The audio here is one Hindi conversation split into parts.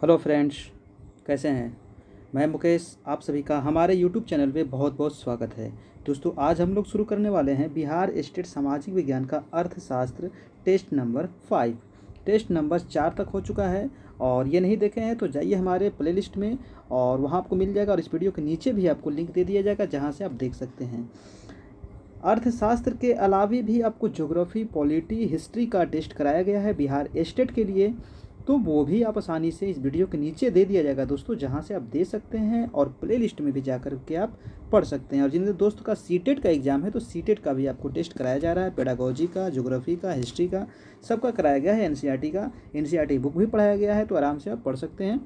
हेलो फ्रेंड्स, कैसे हैं। मैं मुकेश, आप सभी का हमारे यूट्यूब चैनल पे बहुत बहुत स्वागत है। दोस्तों, आज हम लोग शुरू करने वाले हैं बिहार स्टेट सामाजिक विज्ञान का अर्थशास्त्र टेस्ट नंबर 5। टेस्ट नंबर 4 तक हो चुका है और ये नहीं देखे हैं तो जाइए हमारे प्लेलिस्ट में और वहाँ आपको मिल जाएगा, और इस वीडियो के नीचे भी आपको लिंक दे दिया जाएगा जहाँ से आप देख सकते हैं। अर्थशास्त्र के अलावे भी आपको ज्योग्राफी, पॉलिटी, हिस्ट्री का टेस्ट कराया गया है बिहार स्टेट के लिए, तो वो भी आप आसानी से इस वीडियो के नीचे दे दिया जाएगा दोस्तों, जहां से आप दे सकते हैं और प्ले लिस्ट में भी जा कर के आप पढ़ सकते हैं। और जिन दोस्तों का सीटेट का एग्ज़ाम है तो सीटेट का भी आपको टेस्ट कराया जा रहा है, पेडागोजी का, ज्योग्राफी का, हिस्ट्री का, सबका कराया गया है। एनसीईआरटी का एनसीईआरटी बुक भी पढ़ाया गया है, तो आराम से आप पढ़ सकते हैं।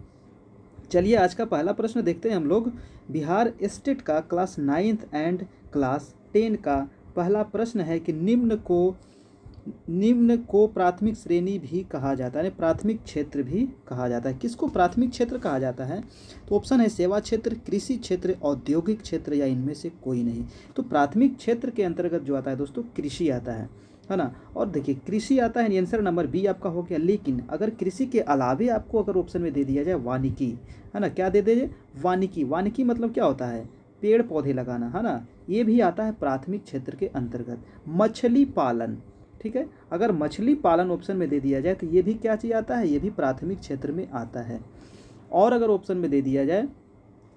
चलिए, आज का पहला प्रश्न देखते हैं हम लोग। बिहार स्टेट का क्लास 9th एंड क्लास 10 का पहला प्रश्न है कि निम्न को प्राथमिक श्रेणी भी कहा जाता है, प्राथमिक क्षेत्र भी कहा जाता है। किसको प्राथमिक क्षेत्र कहा जाता है? तो ऑप्शन है सेवा क्षेत्र, कृषि क्षेत्र, औद्योगिक क्षेत्र या इनमें से कोई नहीं। तो प्राथमिक क्षेत्र के अंतर्गत जो आता है दोस्तों, कृषि आता है ना। और देखिए, कृषि आता है, आंसर नंबर बी आपका हो गया। लेकिन अगर कृषि के अलावे आपको अगर ऑप्शन में दे दिया जाए वानिकी, है ना, क्या दे दीजिए, वानिकी। वानिकी मतलब क्या होता है? पेड़ पौधे लगाना, है ना। ये भी आता है प्राथमिक क्षेत्र के अंतर्गत। मछली पालन, ठीक है, अगर मछली पालन ऑप्शन में दे दिया जाए तो ये भी क्या चीज़ आता है? ये भी प्राथमिक क्षेत्र में आता है। और अगर ऑप्शन में दे दिया जाए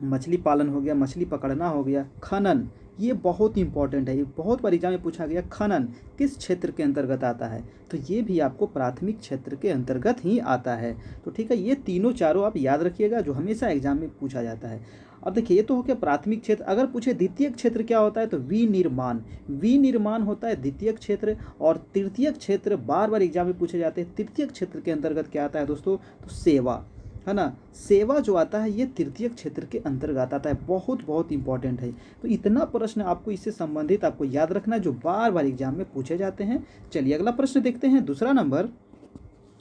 मछली पालन हो गया, मछली पकड़ना हो गया, खनन, ये बहुत इंपॉर्टेंट है, ये बहुत बार एग्जाम में पूछा गया, खनन किस क्षेत्र के अंतर्गत आता है? तो ये भी आपको प्राथमिक क्षेत्र के अंतर्गत ही आता है। तो ठीक है, ये तीनों चारों आप याद रखिएगा, जो हमेशा एग्जाम में पूछा जाता है। अब देखिए, ये तो हो गया प्राथमिक क्षेत्र। अगर पूछे द्वितीय क्षेत्र क्या होता है, तो विनिर्माण, विनिर्माण होता है द्वितीय क्षेत्र। और तृतीय क्षेत्र बार बार एग्जाम में पूछे जाते हैं। तृतीय क्षेत्र के अंतर्गत क्या आता है दोस्तों? तो सेवा, है ना। सेवा जो आता है ये तृतीय क्षेत्र के अंतर्गत आता है। बहुत बहुत इंपॉर्टेंट है। तो इतना प्रश्न आपको इससे संबंधित आपको याद रखना है, जो बार बार एग्जाम में पूछे जाते हैं। चलिए अगला प्रश्न देखते हैं, दूसरा नंबर।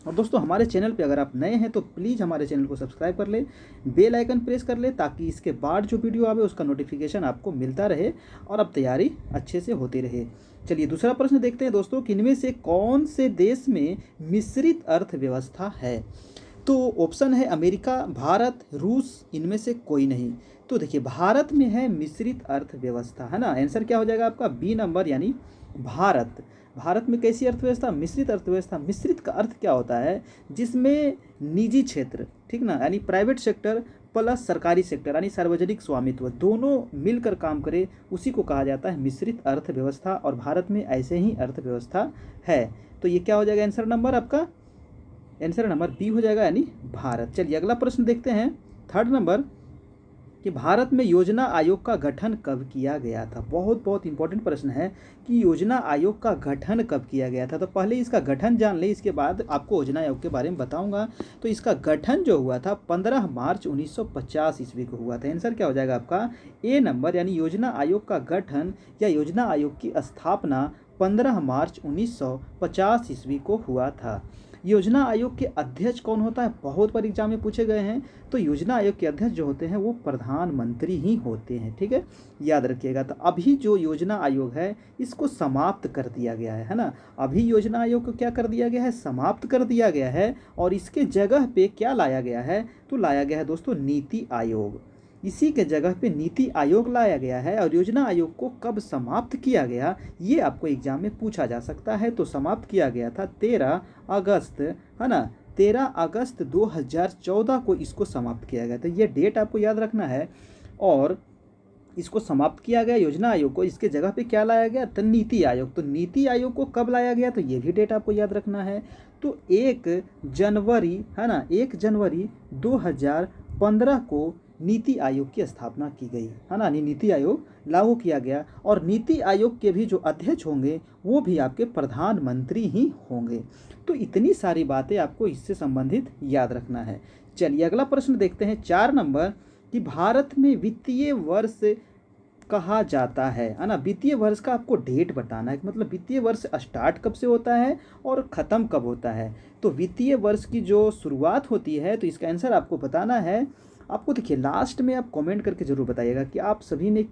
और दोस्तों, हमारे चैनल पे अगर आप नए हैं तो प्लीज़ हमारे चैनल को सब्सक्राइब कर ले, बेल आइकन प्रेस कर ले, ताकि इसके बाद जो वीडियो आवे उसका नोटिफिकेशन आपको मिलता रहे और अब तैयारी अच्छे से होती रहे। चलिए दूसरा प्रश्न देखते हैं दोस्तों, कि इनमें से कौन से देश में मिश्रित अर्थव्यवस्था है? तो ऑप्शन है अमेरिका, भारत, रूस, इनमें से कोई नहीं। तो देखिए, भारत में है मिश्रित अर्थव्यवस्था, है ना। आंसर क्या हो जाएगा आपका? बी नंबर, यानी भारत। भारत में कैसी अर्थव्यवस्था? मिश्रित अर्थव्यवस्था। मिश्रित का अर्थ क्या होता है? जिसमें निजी क्षेत्र, ठीक ना, यानी प्राइवेट सेक्टर प्लस सरकारी सेक्टर यानी सार्वजनिक स्वामित्व, दोनों मिलकर काम करे, उसी को कहा जाता है मिश्रित अर्थव्यवस्था। और भारत में ऐसे ही अर्थव्यवस्था है। तो ये क्या हो जाएगा आंसर नंबर आपका? आंसर नंबर बी हो जाएगा, यानी भारत। चलिए अगला प्रश्न देखते हैं, थर्ड नंबर, कि भारत में योजना आयोग का गठन कब किया गया था? बहुत बहुत इंपॉर्टेंट प्रश्न है कि योजना आयोग का गठन कब किया गया था। तो पहले इसका गठन जान ले, इसके बाद आपको योजना आयोग के बारे में बताऊंगा। तो इसका गठन जो हुआ था 15 मार्च 1950 ईस्वी को हुआ था। आंसर क्या हो जाएगा आपका? ए नंबर, यानी योजना आयोग का गठन या योजना आयोग की स्थापना 15 मार्च 1950 ईस्वी को हुआ था। योजना आयोग के अध्यक्ष कौन होता है? बहुत बार एग्जाम में पूछे गए हैं। तो योजना आयोग के अध्यक्ष जो होते हैं वो प्रधानमंत्री ही होते हैं, ठीक है, याद रखिएगा। तो अभी जो योजना आयोग है इसको समाप्त कर दिया गया है ना। अभी योजना आयोग को क्या कर दिया गया है? समाप्त कर दिया गया है। और इसके जगह पे क्या लाया गया है? तो लाया गया है दोस्तों नीति आयोग। इसी के जगह पे नीति आयोग लाया गया है। और योजना आयोग को कब समाप्त किया गया, ये आपको एग्जाम में पूछा जा सकता है। तो समाप्त किया गया था 13 अगस्त, है ना, 13 अगस्त 2014 को इसको समाप्त किया गया था। ये डेट आपको याद रखना है। और इसको समाप्त किया गया योजना आयोग को, इसके जगह पे क्या लाया गया? तो नीति आयोग। तो नीति आयोग को कब लाया गया, तो ये भी डेट आपको याद रखना है। तो 1 जनवरी, है ना, 1 जनवरी 2015 को नीति आयोग की स्थापना की गई, है ना। नीति आयोग लागू किया गया। और नीति आयोग के भी जो अध्यक्ष होंगे वो भी आपके प्रधानमंत्री ही होंगे। तो इतनी सारी बातें आपको इससे संबंधित याद रखना है। चलिए अगला प्रश्न देखते हैं, 4 नंबर, कि भारत में वित्तीय वर्ष कहा जाता है ना। वित्तीय वर्ष का आपको डेट बताना है, मतलब वित्तीय वर्ष स्टार्ट कब से होता है और ख़त्म कब होता है। तो वित्तीय वर्ष की जो शुरुआत होती है तो इसका आंसर आपको बताना है। आपको देखिए, लास्ट में आप कमेंट करके ज़रूर बताइएगा कि आप सभी ने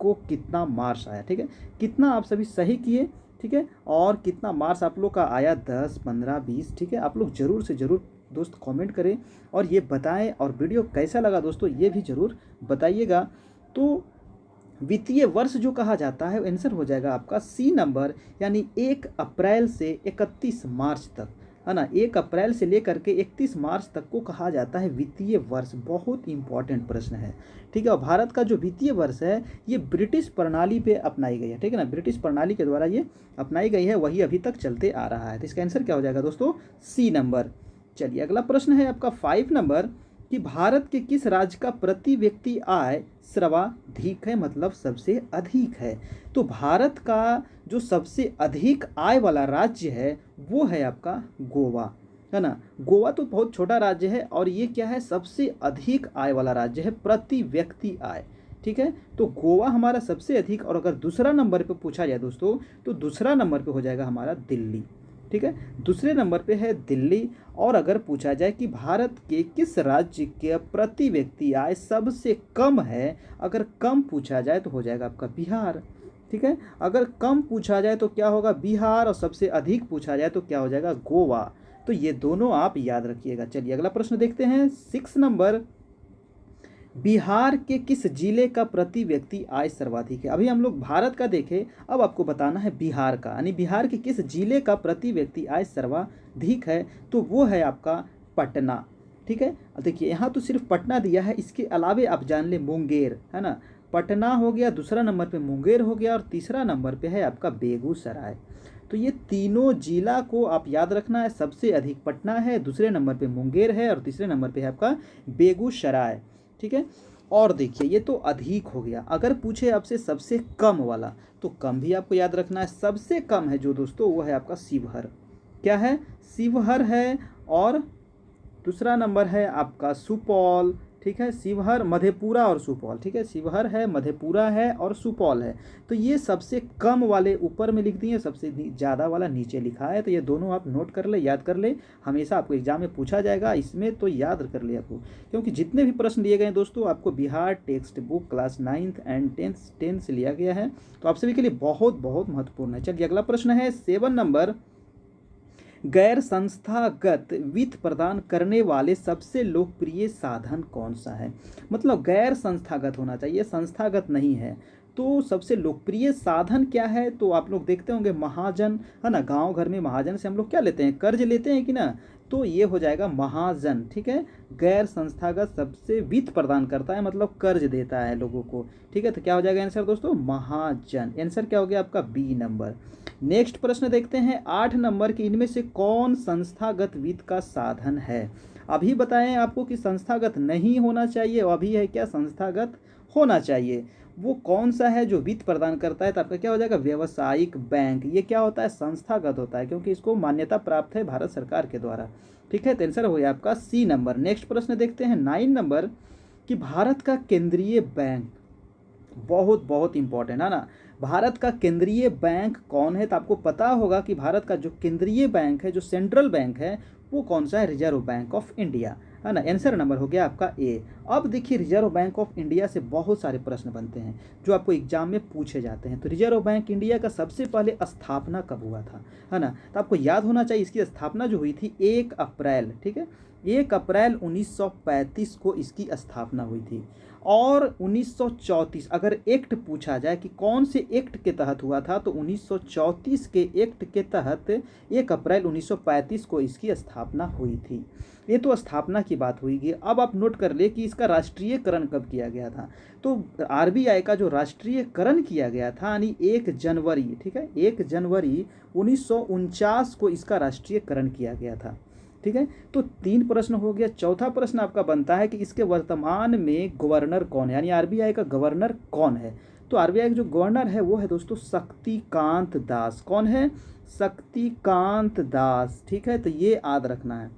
को कितना मार्क्स आया, ठीक है, कितना आप सभी सही किए, ठीक है, और कितना मार्क्स आप लोग का आया, 10, 15, 20, ठीक है। आप लोग ज़रूर से ज़रूर दोस्त कमेंट करें और ये बताएं, और वीडियो कैसा लगा दोस्तों ये भी ज़रूर बताइएगा। तो वित्तीय वर्ष जो कहा जाता है आंसर हो जाएगा आपका सी नंबर, यानी 1 अप्रैल से 31 मार्च तक, है ना। 1 अप्रैल से लेकर के 31 मार्च तक को कहा जाता है वित्तीय वर्ष। बहुत इंपॉर्टेंट प्रश्न है, ठीक है। और भारत का जो वित्तीय वर्ष है ये ब्रिटिश प्रणाली पे अपनाई गई है, ठीक है ना। ब्रिटिश प्रणाली के द्वारा ये अपनाई गई है, वही अभी तक चलते आ रहा है। तो इसका आंसर क्या हो जाएगा दोस्तों, सी नंबर। चलिए अगला प्रश्न है आपका 5 नंबर कि भारत के किस राज्य का प्रति व्यक्ति आय सर्वाधिक है, मतलब सबसे अधिक है। तो भारत का जो सबसे अधिक आय वाला राज्य है वो है आपका गोवा, है ना। गोवा तो बहुत छोटा राज्य है और ये क्या है, सबसे अधिक आय वाला राज्य है प्रति व्यक्ति आय, ठीक है। तो गोवा हमारा सबसे अधिक, और अगर दूसरा नंबर पे पूछा जाए दोस्तों तो दूसरा नंबर पे हो जाएगा हमारा दिल्ली, ठीक है। दूसरे नंबर पे है दिल्ली। और अगर पूछा जाए कि भारत के किस राज्य के प्रति व्यक्ति आय सबसे कम है, अगर कम पूछा जाए तो हो जाएगा आपका बिहार, ठीक है। अगर कम पूछा जाए तो क्या होगा, बिहार, और सबसे अधिक पूछा जाए तो क्या हो जाएगा, गोवा। तो ये दोनों आप याद रखिएगा। चलिए अगला प्रश्न देखते हैं 6 नंबर, बिहार के किस जिले का प्रति व्यक्ति आय सर्वाधिक है। अभी हम लोग भारत का देखें, अब आपको बताना है बिहार का, यानी बिहार के किस जिले का प्रति व्यक्ति आय सर्वाधिक है। तो वो है आपका पटना, ठीक है। देखिए यहाँ तो सिर्फ पटना दिया है, इसके अलावे आप जान ले मुंगेर, है ना। पटना हो गया, दूसरा नंबर पे मुंगेर हो गया, और तीसरा नंबर पे है आपका बेगूसराय। तो ये तीनों जिला को आप याद रखना है। सबसे अधिक पटना है, दूसरे नंबर पे मुंगेर है, और तीसरे नंबर पे है आपका बेगूसराय, ठीक है। और देखिए ये तो अधिक हो गया। अगर पूछे आपसे सबसे कम वाला तो कम भी आपको याद रखना है। सबसे कम है जो दोस्तों वो है आपका शिवहर, क्या है, शिवहर है। और दूसरा नंबर है आपका सुपौल, ठीक है। शिवहर, मधेपुरा और सुपौल, ठीक है। शिवहर है, मधेपुरा है और सुपौल है। तो ये सबसे कम वाले ऊपर में लिख दिए, सबसे ज़्यादा वाला नीचे लिखा है। तो ये दोनों आप नोट कर ले, याद कर ले, हमेशा आपको एग्जाम में पूछा जाएगा इसमें, तो याद कर ले आपको। क्योंकि जितने भी प्रश्न दिए गए हैं दोस्तों आपको Bihar text book class 9th and 10th से लिया गया है, तो आप सभी के लिए बहुत बहुत महत्वपूर्ण है। चलिए अगला प्रश्न है 7 नंबर, गैर संस्थागत वित्त प्रदान करने वाले सबसे लोकप्रिय साधन कौन सा है। मतलब गैर संस्थागत होना चाहिए, संस्थागत नहीं है। तो सबसे लोकप्रिय साधन क्या है, तो आप लोग देखते होंगे महाजन, है ना। गांव घर में महाजन से हम लोग क्या लेते हैं, कर्ज लेते हैं कि ना। तो ये हो जाएगा महाजन, ठीक है। गैर संस्थागत सबसे वित्त प्रदान करता है, मतलब कर्ज देता है लोगों को, ठीक है। तो क्या हो जाएगा आंसर दोस्तों, महाजन। आंसर क्या हो गया आपका, बी नंबर। नेक्स्ट प्रश्न देखते हैं 8 नंबर की, इनमें से कौन संस्थागत वित्त का साधन है। अभी बताएं आपको कि संस्थागत नहीं होना चाहिए, और अभी है क्या, संस्थागत होना चाहिए। वो कौन सा है जो वित्त प्रदान करता है, तो आपका क्या हो जाएगा, व्यावसायिक बैंक। ये क्या होता है, संस्थागत होता है, क्योंकि इसको मान्यता प्राप्त है भारत सरकार के द्वारा, ठीक है। तो आंसर हो गया आपका सी नंबर। नेक्स्ट प्रश्न देखते हैं 9 नंबर कि भारत का केंद्रीय बैंक, बहुत बहुत इंपॉर्टेंट है ना। भारत का केंद्रीय बैंक कौन है, तो आपको पता होगा कि भारत का जो केंद्रीय बैंक है, जो सेंट्रल बैंक है, वो कौन सा है, रिजर्व बैंक ऑफ इंडिया, है ना। आंसर नंबर हो गया आपका ए। अब देखिए रिजर्व बैंक ऑफ इंडिया से बहुत सारे प्रश्न बनते हैं जो आपको एग्जाम में पूछे जाते हैं। तो रिजर्व बैंक इंडिया का सबसे पहले स्थापना कब हुआ था, है ना। तो आपको याद होना चाहिए इसकी स्थापना जो हुई थी 1 अप्रैल, ठीक है। 1 अप्रैल 1935 को इसकी स्थापना हुई थी। और 1934 अगर एक्ट पूछा जाए कि कौन से एक्ट के तहत हुआ था, तो 1934 के एक्ट के तहत 1 अप्रैल 1935 को इसकी स्थापना हुई थी। ये तो स्थापना की बात हुई। अब आप नोट कर ले कि इसका राष्ट्रीयकरण कब किया गया था। तो आरबीआई का जो राष्ट्रीयकरण किया गया था यानी 1 जनवरी, ठीक है, 1 जनवरी 1949 को इसका राष्ट्रीयकरण किया गया था, ठीक है। तो 3 प्रश्न हो गया। चौथा प्रश्न आपका बनता है कि इसके वर्तमान में गवर्नर कौन है, यानी आरबीआई का गवर्नर कौन है। तो आरबीआई का जो गवर्नर है वो है दोस्तों शक्तिकांत दास। कौन है, शक्तिकांत दास, ठीक है। तो ये याद रखना है।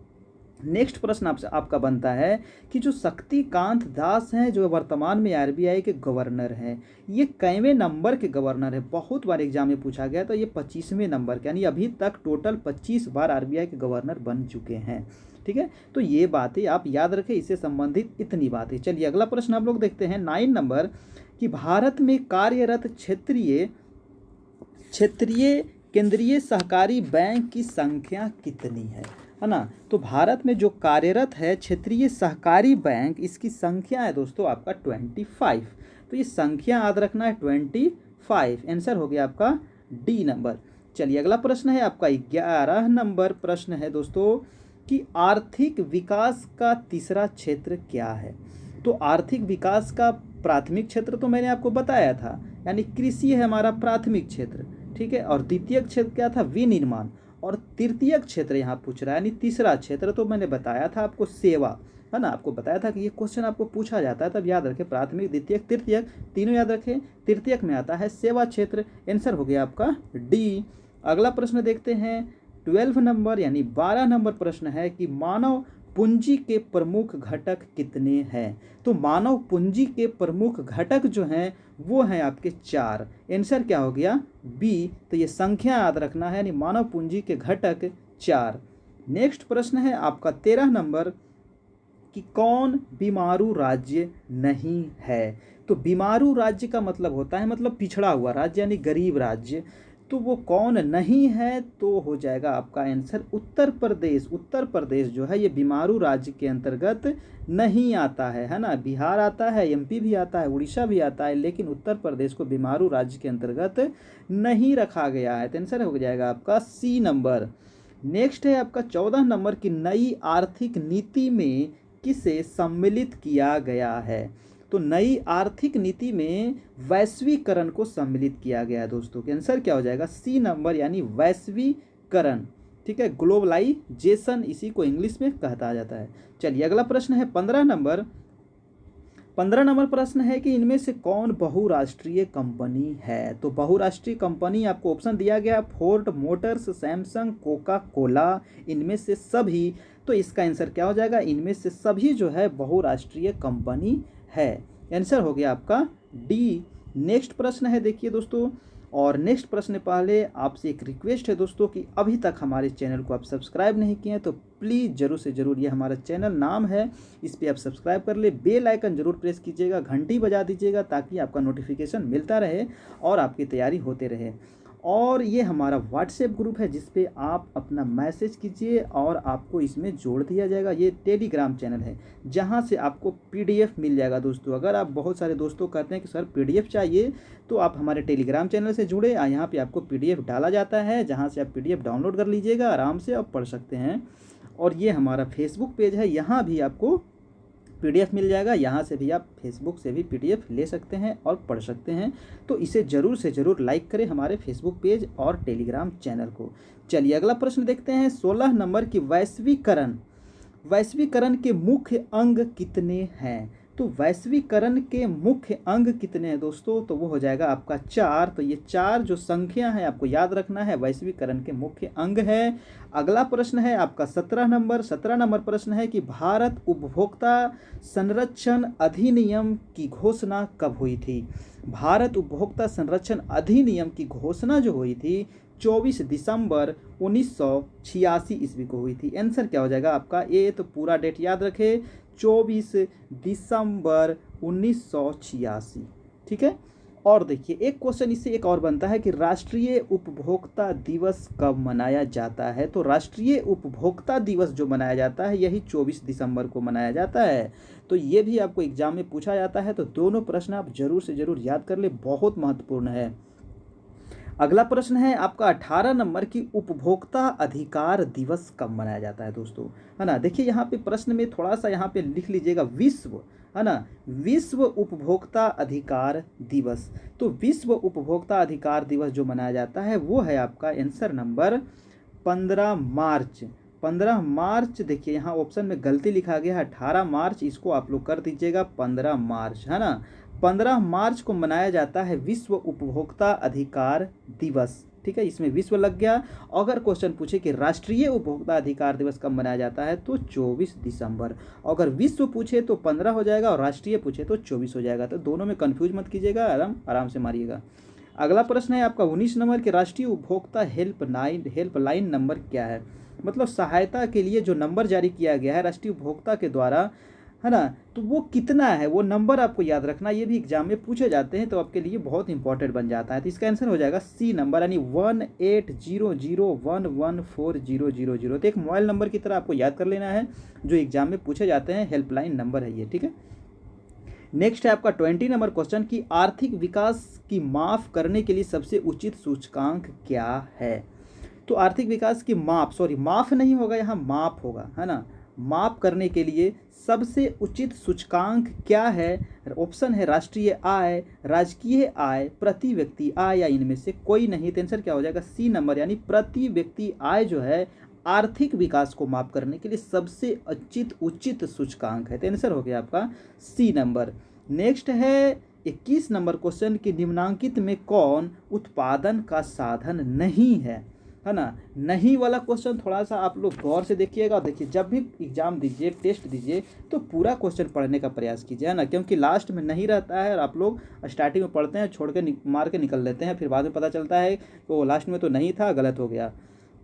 नेक्स्ट प्रश्न आपसे आपका बनता है कि जो शक्तिकांत दास हैं जो वर्तमान में आरबीआई के गवर्नर हैं, ये कैवें नंबर के गवर्नर है। बहुत बार एग्जाम में पूछा गया, तो ये 25वें नंबर के, यानी अभी तक टोटल 25 बार आरबीआई के गवर्नर बन चुके हैं, ठीक है। तो ये बातें आप याद रखें, इससे संबंधित इतनी बातें। चलिए अगला प्रश्न आप लोग देखते हैं 9 नंबर कि भारत में कार्यरत क्षेत्रीय केंद्रीय सहकारी बैंक की संख्या कितनी है। है ना। तो भारत में जो कार्यरत है क्षेत्रीय सहकारी बैंक, इसकी संख्या है दोस्तों आपका 25। तो ये संख्या याद रखना है 25। आंसर हो गया आपका डी नंबर। चलिए अगला प्रश्न है आपका 11 नंबर प्रश्न है दोस्तों कि आर्थिक विकास का तीसरा क्षेत्र क्या है। तो आर्थिक विकास का प्राथमिक क्षेत्र तो मैंने आपको बताया था, यानी कृषि है हमारा प्राथमिक क्षेत्र, ठीक है। और द्वितीय क्षेत्र क्या था, विनिर्माण। और तृतीय क्षेत्र यहाँ पूछ रहा है, यानी तीसरा क्षेत्र तो मैंने बताया था आपको सेवा, है ना। आपको बताया था कि ये क्वेश्चन आपको पूछा जाता है, तब याद रखें प्राथमिक द्वितीयक तृतीयक तीनों याद रखें। तृतीयक में आता है सेवा क्षेत्र। आंसर हो गया आपका डी। अगला प्रश्न देखते हैं 12 नंबर यानी 12 नंबर प्रश्न है कि मानव पूंजी के प्रमुख घटक कितने हैं। तो मानव पूंजी के प्रमुख घटक जो हैं वो हैं आपके 4। आंसर क्या हो गया बी। तो ये संख्या याद रखना है, यानी मानव पूंजी के घटक 4। नेक्स्ट प्रश्न है आपका 13 नंबर कि कौन बीमारू राज्य नहीं है। तो बीमारू राज्य का मतलब होता है मतलब पिछड़ा हुआ राज्य यानी गरीब राज्य। तो वो कौन नहीं है, तो हो जाएगा आपका आंसर उत्तर प्रदेश। उत्तर प्रदेश जो है ये बीमारू राज्य के अंतर्गत नहीं आता है ना। बिहार आता है, एमपी भी आता है, उड़ीसा भी आता है, लेकिन उत्तर प्रदेश को बीमारू राज्य के अंतर्गत नहीं रखा गया है। तो आंसर हो जाएगा आपका सी नंबर। नेक्स्ट है आपका 14 नंबर की नई आर्थिक नीति में किसे सम्मिलित किया गया है। तो नई आर्थिक नीति में वैश्वीकरण को सम्मिलित किया गया है दोस्तों। के आंसर क्या हो जाएगा सी नंबर, यानी वैश्वीकरण, ठीक है। ग्लोबलाइजेशन इसी को इंग्लिश में कहता जाता है। चलिए अगला प्रश्न है 15 नंबर। 15 नंबर प्रश्न है कि इनमें से कौन बहुराष्ट्रीय कंपनी है। तो बहुराष्ट्रीय कंपनी आपको ऑप्शन दिया गया Ford Motors, Samsung, Coca Cola, इनमें से सभी। तो इसका आंसर क्या हो जाएगा, इनमें से सभी जो है बहुराष्ट्रीय कंपनी है। आंसर हो गया आपका डी। नेक्स्ट प्रश्न है देखिए दोस्तों, और नेक्स्ट प्रश्न पहले आपसे एक रिक्वेस्ट है दोस्तों कि अभी तक हमारे चैनल को आप सब्सक्राइब नहीं किए हैं तो प्लीज़ ज़रूर से ज़रूर, ये हमारा चैनल नाम है, इस पर आप सब्सक्राइब कर ले, बेल आइकन ज़रूर प्रेस कीजिएगा, घंटी बजा दीजिएगा ताकि आपका नोटिफिकेशन मिलता रहे और आपकी तैयारी होते रहे। और ये हमारा व्हाट्सएप ग्रुप है जिस पे आप अपना मैसेज कीजिए और आपको इसमें जोड़ दिया जाएगा। ये टेलीग्राम चैनल है जहाँ से आपको पीडीएफ मिल जाएगा दोस्तों। अगर आप बहुत सारे दोस्तों कहते हैं कि सर पीडीएफ चाहिए, तो आप हमारे टेलीग्राम चैनल से जुड़े। यहाँ पे आपको पीडीएफ डाला जाता है जहाँ से आप पीडीएफ डाउनलोड कर लीजिएगा, आराम से आप पढ़ सकते हैं। और ये हमारा फेसबुक पेज है, यहाँ भी आपको पीडीएफ मिल जाएगा, यहाँ से भी आप फेसबुक से भी पीडीएफ ले सकते हैं और पढ़ सकते हैं। तो इसे ज़रूर से ज़रूर लाइक करें हमारे फेसबुक पेज और टेलीग्राम चैनल को। चलिए अगला प्रश्न देखते हैं 16 नंबर की वैश्वीकरण के मुख्य अंग कितने हैं। तो वैश्वीकरण के मुख्य अंग कितने हैं दोस्तों, तो वो हो जाएगा आपका 4। तो ये 4 जो संख्या है आपको याद रखना है, वैश्वीकरण के मुख्य अंग है। अगला प्रश्न है आपका 17 नंबर प्रश्न है कि भारत उपभोक्ता संरक्षण अधिनियम की घोषणा कब हुई थी। भारत उपभोक्ता संरक्षण अधिनियम की घोषणा जो हुई थी 24 दिसंबर 1986 ईस्वी को हुई थी। आंसर क्या हो जाएगा आपका ए। तो पूरा डेट याद रखें 24 दिसंबर 1986, ठीक है। और देखिए एक क्वेश्चन इससे एक और बनता है कि राष्ट्रीय उपभोक्ता दिवस कब मनाया जाता है। तो राष्ट्रीय उपभोक्ता दिवस जो मनाया जाता है यही 24 दिसंबर को मनाया जाता है। तो ये भी आपको एग्जाम में पूछा जाता है, तो दोनों प्रश्न आप जरूर से जरूर याद कर ले, बहुत महत्वपूर्ण है। अगला प्रश्न है आपका 18 नंबर की उपभोक्ता अधिकार दिवस कब मनाया जाता है दोस्तों, है ना। देखिए यहाँ पे प्रश्न में थोड़ा सा यहाँ पे लिख लीजिएगा विश्व, है ना, विश्व उपभोक्ता अधिकार दिवस। तो विश्व उपभोक्ता अधिकार दिवस जो मनाया जाता है वो है आपका आंसर नंबर 15 मार्च। 15 मार्च, देखिए यहाँ ऑप्शन में गलती लिखा गया है 18 मार्च, इसको आप लोग कर दीजिएगा 15 मार्च, है ना। 15 मार्च को मनाया जाता है विश्व उपभोक्ता अधिकार दिवस, ठीक है, इसमें विश्व लग गया। अगर क्वेश्चन पूछे कि राष्ट्रीय उपभोक्ता अधिकार दिवस कब मनाया जाता है तो 24 दिसंबर। अगर विश्व पूछे तो 15 हो जाएगा और राष्ट्रीय पूछे तो 24 हो जाएगा। तो दोनों में कन्फ्यूज मत कीजिएगा, आराम से मारिएगा। अगला प्रश्न है आपका 19 नंबर के राष्ट्रीय उपभोक्ता हेल्पलाइन नंबर क्या है। मतलब सहायता के लिए जो नंबर जारी किया गया है राष्ट्रीय उपभोक्ता के द्वारा, है ना, तो वो कितना है, वो नंबर आपको याद रखना, ये भी एग्जाम में पूछे जाते हैं, तो आपके लिए बहुत इंपॉर्टेंट बन जाता है। तो इसका आंसर हो जाएगा सी नंबर, यानी 1800114000। तो एक मोबाइल नंबर की तरह आपको याद कर लेना है, जो एग्जाम में पूछे जाते हैं, हेल्पलाइन नंबर है ये, ठीक है। नेक्स्ट है आपका 20 नंबर क्वेश्चन कि आर्थिक विकास की माप करने के लिए सबसे उचित सूचकांक क्या है। तो आर्थिक विकास की माप नहीं होगा, यहाँ माप होगा, है ना। माप करने के लिए सबसे उचित सूचकांक क्या है। ऑप्शन है राष्ट्रीय आय, राजकीय आय, प्रति व्यक्ति आय या इनमें से कोई नहीं। तो आंसर क्या हो जाएगा सी नंबर, यानी प्रति व्यक्ति आय जो है आर्थिक विकास को माप करने के लिए सबसे उचित सूचकांक है। तो आंसर हो गया आपका सी नंबर। नेक्स्ट है 21 नंबर क्वेश्चन कि निम्नांकित में कौन उत्पादन का साधन नहीं है ना। नहीं वाला क्वेश्चन थोड़ा सा आप लोग गौर से देखिएगा। देखिए जब भी एग्जाम दीजिए, टेस्ट दीजिए, तो पूरा क्वेश्चन पढ़ने का प्रयास कीजिए, है ना, क्योंकि लास्ट में नहीं रहता है और आप लोग स्टार्टिंग में पढ़ते हैं, छोड़ के मार के निकल लेते हैं, फिर बाद में पता चलता है कि लास्ट में तो नहीं था, गलत हो गया।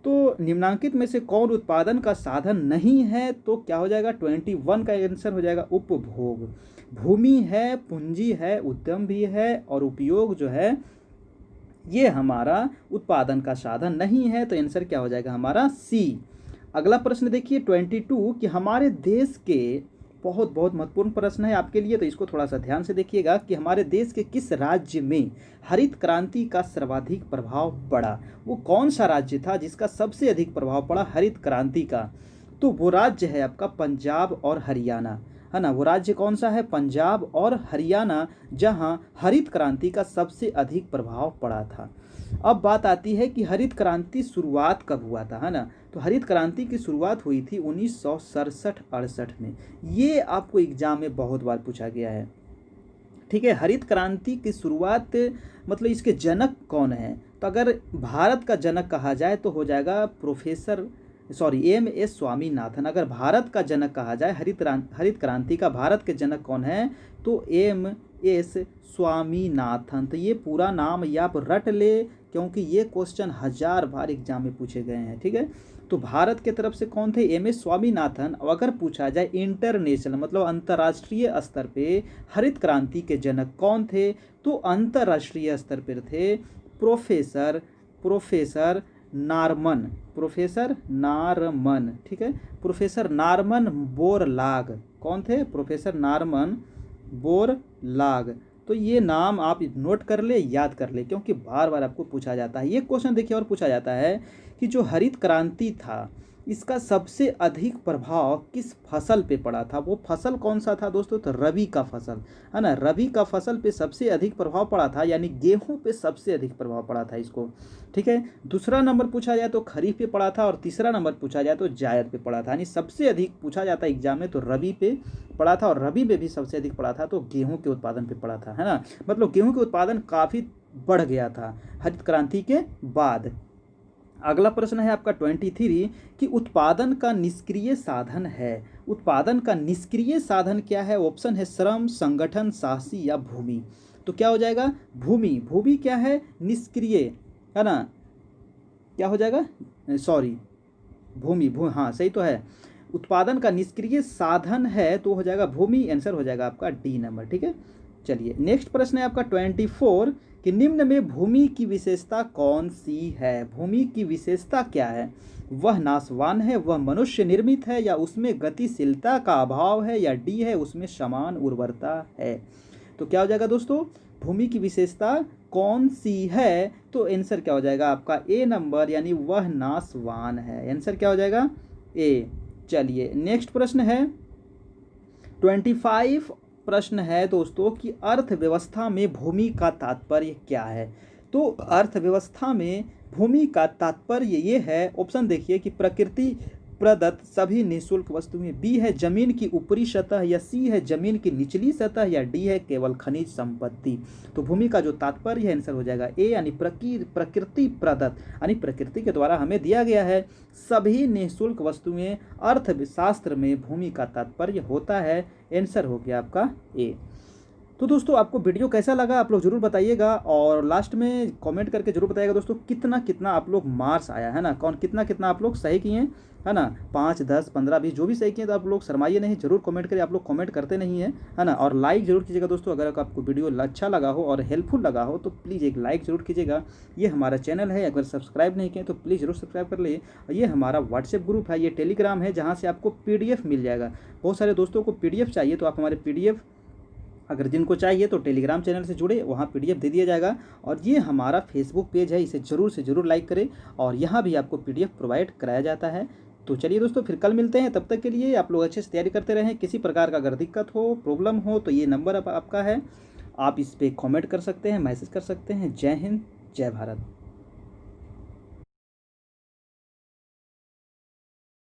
तो निम्नांकित में से कौन उत्पादन का साधन नहीं है, तो क्या हो जाएगा 21 का आंसर हो जाएगा उपभोग। भूमि है, पूंजी है, उद्यम भी है और उपयोग जो है ये हमारा उत्पादन का साधन नहीं है। तो आंसर क्या हो जाएगा हमारा सी। अगला प्रश्न देखिए 22 कि हमारे देश के, बहुत महत्वपूर्ण प्रश्न है आपके लिए, तो इसको थोड़ा सा ध्यान से देखिएगा कि हमारे देश के किस राज्य में हरित क्रांति का सर्वाधिक प्रभाव पड़ा। वो कौन सा राज्य था जिसका सबसे अधिक प्रभाव पड़ा हरित क्रांति का। तो वो राज्य है आपका पंजाब और हरियाणा, है ना। वो राज्य कौन सा है, पंजाब और हरियाणा, जहां हरित क्रांति का सबसे अधिक प्रभाव पड़ा था। अब बात आती है कि हरित क्रांति शुरुआत कब हुआ था, है ना। तो हरित क्रांति की शुरुआत हुई थी 1967-68 में। ये आपको एग्जाम में बहुत बार पूछा गया है, ठीक है। हरित क्रांति की शुरुआत मतलब इसके जनक कौन है, तो अगर भारत का जनक कहा जाए तो हो जाएगा एम.एस. स्वामीनाथन। अगर भारत का जनक कहा जाए हरित क्रांति का भारत के जनक कौन है, तो एम.एस. स्वामीनाथन। तो ये पूरा नाम ये आप रट ले, क्योंकि ये क्वेश्चन 1000 बार एग्जाम में पूछे गए हैं, ठीक है। तो भारत के तरफ से कौन थे, एम.एस. स्वामीनाथन। अगर पूछा जाए इंटरनेशनल मतलब अंतर्राष्ट्रीय स्तर पे हरित क्रांति के जनक कौन थे, तो अंतर्राष्ट्रीय स्तर पर थे प्रोफेसर नारमन, ठीक है। Professor Norman Borlaug. कौन थे, प्रोफेसर नारमन बोरलाग। तो ये नाम आप नोट कर ले, याद कर ले, क्योंकि बार बार आपको पूछा जाता है। ये क्वेश्चन देखिए और पूछा जाता है कि जो हरित क्रांति था इसका सबसे अधिक प्रभाव किस फसल पे पड़ा था। वो फसल कौन सा था दोस्तों, तो रबी का फसल, है ना। रबी का फसल पे सबसे अधिक प्रभाव पड़ा था, यानी गेहूं पे सबसे अधिक प्रभाव पड़ा था इसको, ठीक है। दूसरा नंबर पूछा जाए तो खरीफ पे पड़ा था और तीसरा नंबर पूछा जाए तो जायद पे पड़ा था। यानी सबसे अधिक पूछा जाता है एग्जाम में तो रबी पे पड़ा था, और रबी पे भी सबसे अधिक पड़ा था तो गेहूं के उत्पादन पे पड़ा था, है ना। मतलब गेहूं के उत्पादन काफ़ी बढ़ गया था हरित क्रांति के बाद। अगला प्रश्न है आपका 23 कि उत्पादन का निष्क्रिय साधन है। उत्पादन का निष्क्रिय साधन क्या है। ऑप्शन है श्रम, संगठन, साहसी या भूमि। तो क्या हो जाएगा भूमि। भूमि क्या है, निष्क्रिय, है ना। क्या हो जाएगा, भूमि हाँ सही तो है। उत्पादन का निष्क्रिय साधन है तो हो जाएगा भूमि। आंसर हो जाएगा आपका डी नंबर, ठीक है। चलिए नेक्स्ट प्रश्न है आपका 24 कि निम्न में भूमि की विशेषता कौन सी है। भूमि की विशेषता क्या है, वह नाशवान है, वह मनुष्य निर्मित है, या उसमें गतिशीलता का अभाव है, या डी है उसमें समान उर्वरता है। तो क्या हो जाएगा दोस्तों, भूमि की विशेषता कौन सी है, तो आंसर क्या हो जाएगा आपका ए नंबर, यानी वह नाशवान है। आंसर क्या हो जाएगा ए। चलिए नेक्स्ट प्रश्न है 25 प्रश्न है दोस्तों कि अर्थव्यवस्था में भूमि का तात्पर्य क्या है। तो अर्थव्यवस्था में भूमि का तात्पर्य ये है, ऑप्शन देखिए कि प्रकृति प्रदत्त सभी निःशुल्क वस्तुएं, बी है जमीन की ऊपरी सतह, या सी है जमीन की निचली सतह, या डी है केवल खनिज संपत्ति। तो भूमि का जो तात्पर्य है आंसर हो जाएगा ए, यानी प्रकृति प्रदत्त, यानी प्रकृति के द्वारा हमें दिया गया है सभी निःशुल्क वस्तुएं। अर्थशास्त्र में भूमि का तात्पर्य होता है। आंसर हो गया आपका ए। तो दोस्तों आपको वीडियो कैसा लगा आप लोग ज़रूर बताइएगा, और लास्ट में कमेंट करके ज़रूर बताइएगा दोस्तों कितना कितना आप लोग मार्क्स आया है ना, कौन कितना कितना आप लोग सही किए हैं, है ना। 5, 10, 15, 20 जो भी सही किए तो आप लोग शर्माइए नहीं, ज़रूर कमेंट करिए। आप लोग कमेंट करते नहीं हैं, है ना। और लाइक ज़रूर कीजिएगा दोस्तों, अगर आपको वीडियो अच्छा लगा हो और हेल्पफुल लगा हो तो प्लीज़ एक लाइक ज़रूर कीजिएगा। ये हमारा चैनल है, अगर सब्सक्राइब नहीं किए तो प्लीज़ ज़रूर सब्सक्राइब कर लिए। ये हमारा व्हाट्सएप ग्रुप है, ये टेलीग्राम है, जहाँ से आपको PDF मिल जाएगा। बहुत सारे दोस्तों को PDF चाहिए, तो आप हमारे PDF अगर जिनको चाहिए तो टेलीग्राम चैनल से जुड़े, वहाँ PDF दे दिया जाएगा। और ये हमारा फेसबुक पेज है, इसे ज़रूर से ज़रूर लाइक करें, और यहाँ भी आपको PDF प्रोवाइड कराया जाता है। तो चलिए दोस्तों, फिर कल मिलते हैं। तब तक के लिए आप लोग अच्छे से तैयारी करते रहें। किसी प्रकार का अगर दिक्कत हो, प्रॉब्लम हो, तो ये नंबर आपका है, आप इस पर कॉमेंट कर सकते हैं, मैसेज कर सकते हैं। जय हिंद, जय भारत।